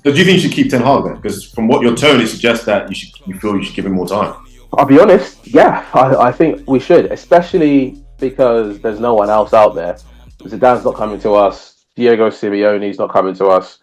So do you think you should keep Ten Hag then? Because from what your tone, it suggests that you feel you should give him more time. I'll be honest, yeah, I think we should, especially because there's no one else out there. Zidane's not coming to us. Diego Simeone's not coming to us.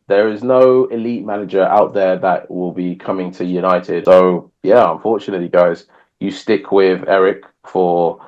There is no elite manager out there that will be coming to United. So, yeah, unfortunately, guys, you stick with Erik for,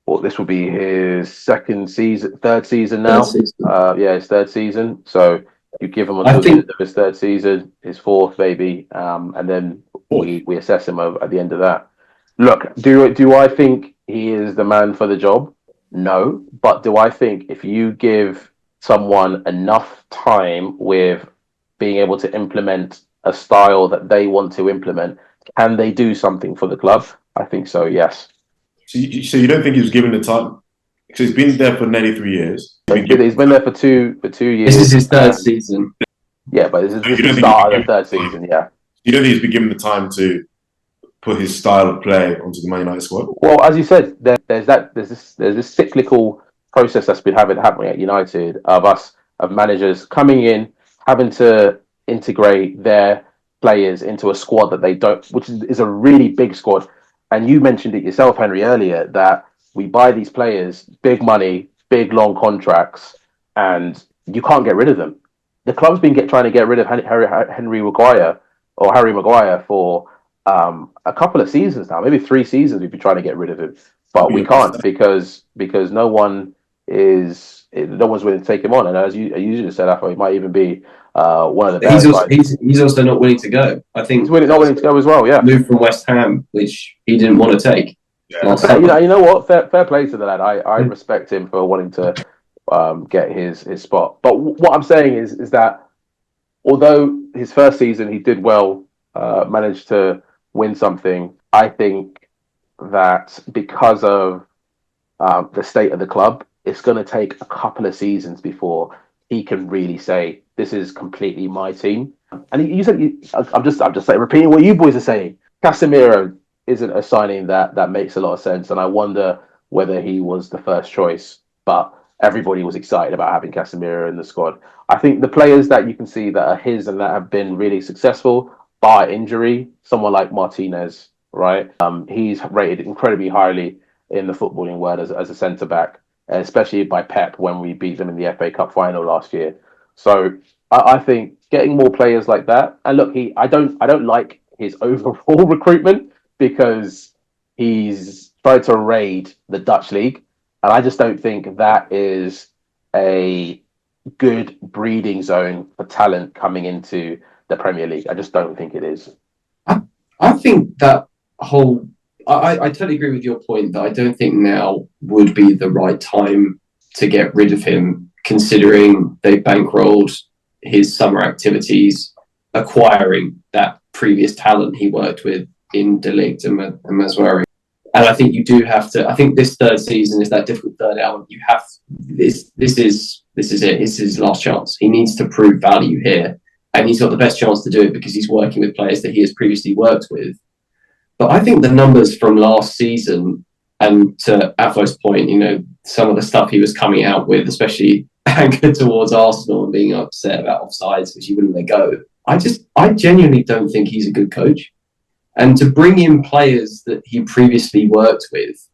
well, this will be his third season now. His third season. So you give him until the end of his third season, his fourth maybe, and then we assess him at the end of that. Look, do I think he is the man for the job? No, but do I think if you give someone enough time with being able to implement a style that they want to implement, can they do something for the club? I think so, yes. So you don't think he was given the time? Because he's been there for nearly 3 years. He's been there for two years. This is his third season. Yeah, but this is the start of the third season, yeah. You don't think he's been given the time to put his style of play onto the Man United squad? Well, as you said, there's this cyclical process that's been happening at United of managers coming in, having to integrate their players into a squad that they don't, which is a really big squad. And you mentioned it yourself, Henry, earlier, that we buy these players, big money, big long contracts, and you can't get rid of them. The club's been trying to get rid of Harry Maguire for a couple of seasons now, maybe 3 seasons. We've been trying to get rid of him, but we can't because no one's willing to take him on. And as you usually said, Afo, he might even be one of the best. He's also not willing to go. I think he's not willing to go as well. Yeah, moved from West Ham, which he didn't want to take. Yeah. You know what? Fair play to the lad. I respect him for wanting to get his spot. But what I'm saying is that although his first season he did well, managed to win something, I think that because of the state of the club, it's going to take a couple of seasons before he can really say, this is completely my team. And you said, I'm just saying, repeating what you boys are saying. Casemiro isn't a signing that makes a lot of sense. And I wonder whether he was the first choice, but everybody was excited about having Casemiro in the squad. I think the players that you can see that are his and that have been really successful by injury, someone like Martinez, right? He's rated incredibly highly in the footballing world as a centre-back, especially by Pep when we beat them in the FA Cup final last year. So I think getting more players like that, and look, I don't like his overall recruitment because he's tried to raid the Dutch league, and I just don't think that is a good breeding zone for talent coming into the Premier League. I just don't think it is. I think that whole... I totally agree with your point that I don't think now would be the right time to get rid of him, considering they bankrolled his summer activities, acquiring that previous talent he worked with in De Ligt and Maswari. And I think you do have to. I think this third season is that difficult third element. You have this. This is it. This is his last chance. He needs to prove value here, and he's got the best chance to do it because he's working with players that he has previously worked with. But I think the numbers from last season, and to Afo's point, some of the stuff he was coming out with, especially anchored towards Arsenal and being upset about offsides, which he wouldn't let go. I genuinely don't think he's a good coach. And to bring in players that he previously worked with,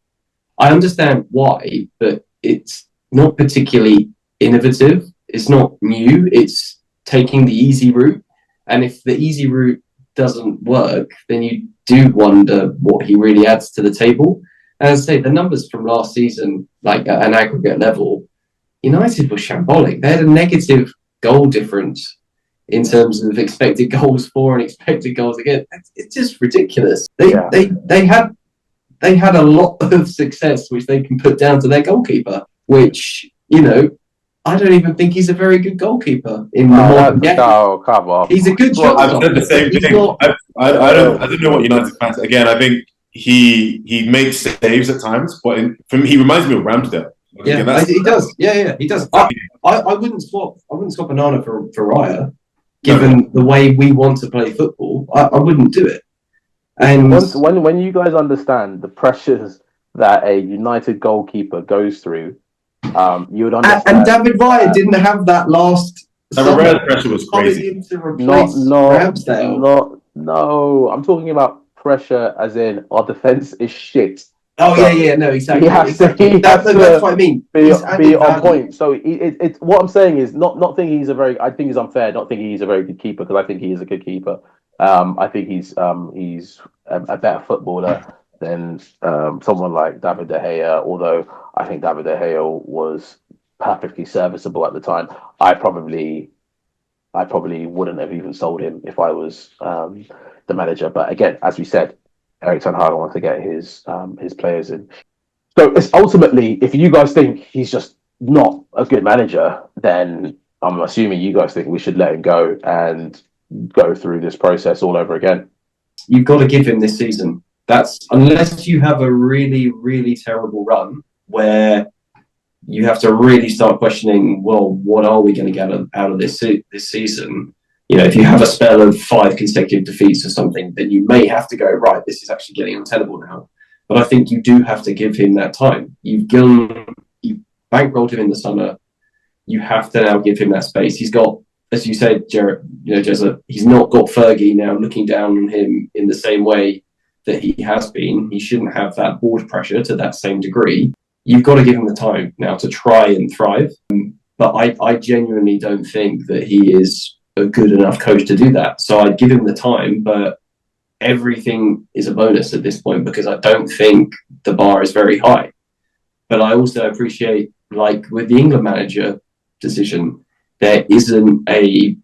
I understand why, but it's not particularly innovative. It's not new. It's taking the easy route. And if the easy route doesn't work, then you do wonder what he really adds to the table. And as I say, the numbers from last season, like at an aggregate level, United was shambolic. They had a negative goal difference in terms of expected goals for and expected goals against. It's just ridiculous. They had a lot of success which they can put down to their goalkeeper, which, I don't even think he's a very good goalkeeper in the modern game. No, come on. He's a good shot. I've said the same thing. I don't know what United fans. Again, I think he makes saves at times, but for me, he reminds me of Ramsdale. Yeah, he does. Yeah, he does. I wouldn't swap Banana for Raya, given the way we want to play football. I wouldn't do it. And when you guys understand the pressures that a United goalkeeper goes through, you would understand. And David Raya didn't have that last Rivera's pressure was crazy. Him to replace Ramsdale. No. I'm talking about pressure as in our defense is shit. Oh yeah, no, exactly. That's what I mean. Be on point. So it's what I'm saying is not thinking he's a very. I think he's unfair. Not thinking he's a very good keeper because I think he is a good keeper. I think he's a better footballer than someone like David De Gea. Although I think David De Gea was perfectly serviceable at the time. I probably wouldn't have even sold him if I was the manager. But again, as we said, Erik Ten Hag wants to get his players in. So it's ultimately, if you guys think he's just not a good manager, then I'm assuming you guys think we should let him go and go through this process all over again. You've got to give him this season. That's unless you have a really, really terrible run where you have to really start questioning, well, what are we going to get out of this season? You know, if you have a spell of 5 consecutive defeats or something, then you may have to go, right, this is actually getting untenable now. But I think you do have to give him that time. You bankrolled him in the summer. You have to now give him that space. He's got, as you said, Jez, he's not got Fergie now looking down on him in the same way that he has been. He shouldn't have that board pressure to that same degree. You've got to give him the time now to try and thrive. But I genuinely don't think that he is a good enough coach to do that. So I'd give him the time, but everything is a bonus at this point because I don't think the bar is very high. But I also appreciate, like with the England manager decision, there isn't a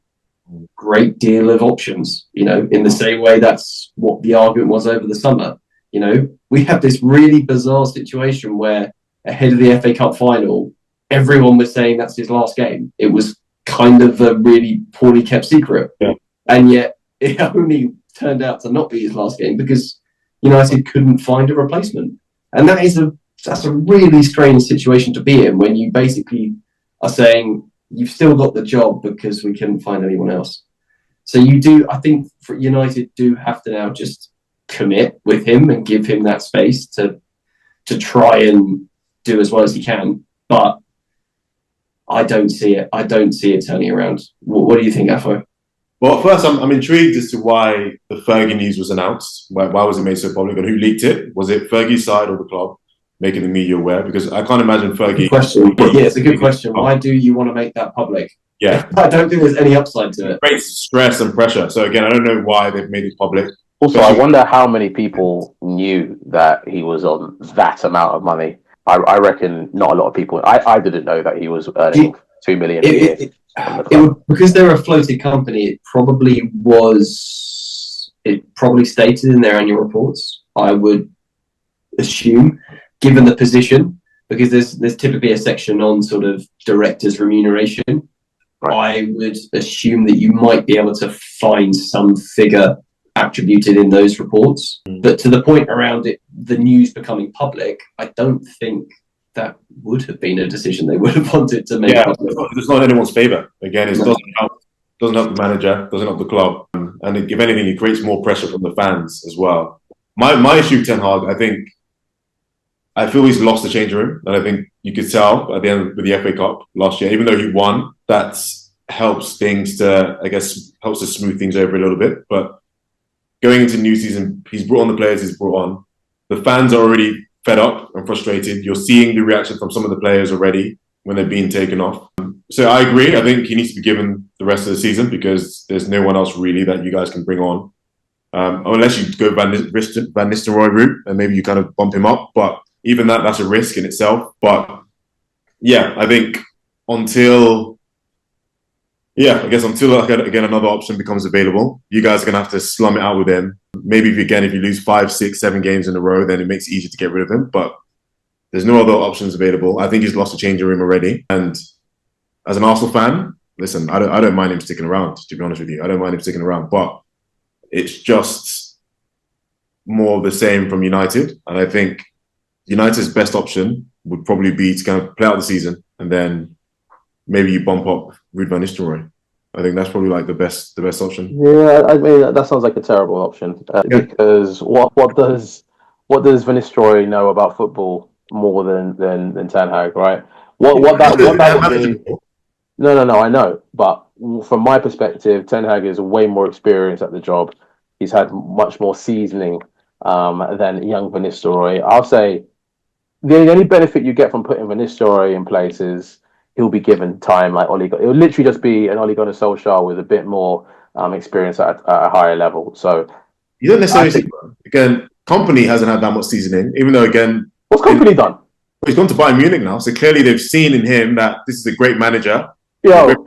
great deal of options, you know, in the same way that's what the argument was over the summer. You know, we have this really bizarre situation where ahead of the FA Cup final, everyone was saying that's his last game. It was kind of a really poorly kept secret. Yeah. And yet it only turned out to not be his last game because United couldn't find a replacement. And that's a really strange situation to be in when you basically are saying you've still got the job because we couldn't find anyone else. So I think for United do have to now just commit with him and give him that space to try and do as well as he can. But I don't see it. I don't see it turning around. What do you think, Afo? Well, first, I'm intrigued as to why the Fergie news was announced. Why was it made so public? And who leaked it? Was it Fergie's side or the club making the media aware? Because I can't imagine Fergie... Good question. Yeah, it's a good question. Why do you want to make that public? Yeah. I don't think there's any upside to it. Great stress and pressure. So again, I don't know why they've made it public. Also, I wonder how many people knew that he was on that amount of money. I reckon not a lot of people. I didn't know that he was earning $2 million a year. Because they're a floated company, it probably stated in their annual reports, I would assume, given the position, because there's typically a section on sort of directors' remuneration. Right. I would assume that you might be able to find some figure attributed in those reports. But to the point around it, the news becoming public, I don't think that would have been a decision they would have wanted to make. Yeah, it's not in anyone's favour. Again, it doesn't help the manager, doesn't help the club. And if anything, it creates more pressure from the fans as well. My issue with Ten Hag, I feel he's lost the changing room. And I think you could tell at the end with the FA Cup last year, even though he won, that helps things helps to smooth things over a little bit. But going into new season, he's brought on the players he's brought on. The fans are already fed up and frustrated. You're seeing the reaction from some of the players already when they're being taken off. So I agree. I think he needs to be given the rest of the season because there's no one else really that you guys can bring on. Unless you go Van Nistelrooy route and maybe you kind of bump him up. But even that's a risk in itself. But yeah, I think until again another option becomes available, you guys are going to have to slum it out with him. Maybe if you lose 5, 6, 7 games in a row, then it makes it easier to get rid of him. But there's no other options available. I think he's lost the changing room already. And as an Arsenal fan, listen, I don't mind him sticking around, to be honest with you. I don't mind him sticking around. But it's just more of the same from United. And I think United's best option would probably be to kind of play out the season and then maybe you bump up Ruud van Nistelrooy. I think that's probably like the best option. Yeah, I mean that sounds like a terrible option because what does Van Nistelrooy know about football more than Ten Hag, right? What that would be? No, I know, but from my perspective, Ten Hag is way more experienced at the job. He's had much more seasoning than young Van Nistelrooy. I'll say the only benefit you get from putting Van Nistelrooy in place is he'll be given time like Ole. It'll literally just be an Ole Gunnar Solskjaer with a bit more experience at a higher level. So you don't necessarily think, again, Company hasn't had that much seasoning, even though, again, what's Company done? He's gone to Bayern Munich now, so clearly they've seen in him that this is a great manager.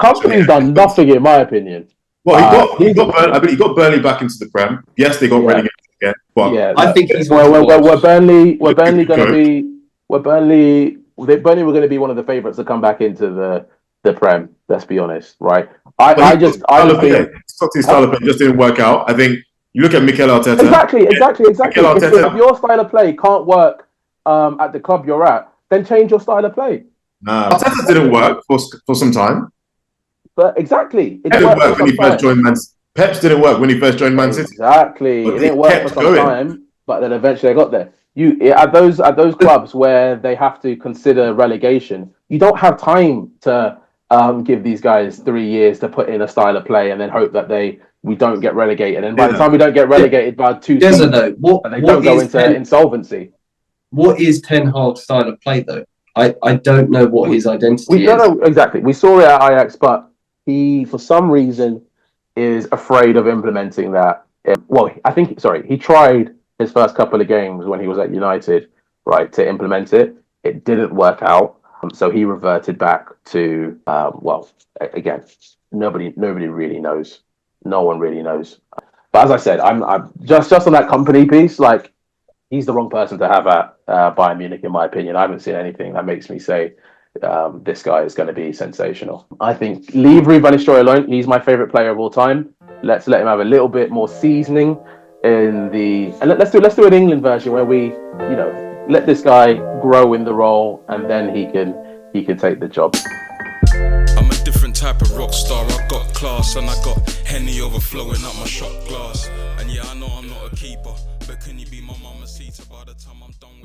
Company's done nothing, in my opinion. Well, he got Burnley back into the Prem. Yes, they got relegated again, but I think he's were Burnley going to be Burnley were going to be one of the favourites to come back into the Prem. Let's be honest, right? I just think Scotty's style of play just didn't work out. I think you look at Mikel Arteta. Exactly. If your style of play can't work at the club you're at, then change your style of play. Arteta didn't work for some time. But exactly, it didn't work when he first joined Man City. Pep's didn't work when he first joined Man City. Exactly, it didn't work for some time, but then eventually they got there. At those clubs where they have to consider relegation, you don't have time to give these guys 3 years to put in a style of play and then hope that we don't get relegated. And by the time we don't get relegated by 2 seasons, they don't go into insolvency. What is Ten Hag's style of play, though? I don't know what his identity is. We don't know exactly. We saw it at Ajax, but he, for some reason, is afraid of implementing that. He tried his first couple of games when he was at United, right, to implement it. It didn't work out. So he reverted back to, again, nobody really knows. No one really knows. But as I said, I'm just on that Company piece, like, he's the wrong person to have at Bayern Munich, in my opinion. I haven't seen anything that makes me say this guy is going to be sensational. I think leave Ruud van Nistelrooy alone. He's my favourite player of all time. Let's let him have a little bit more seasoning let's do an England version where we, let this guy grow in the role and then he can take the job. I'm a different type of rock star. I got class and I got Henny overflowing up my shot glass. And yeah, I know I'm not a keeper, but can you be my mama's seater by the time I'm done with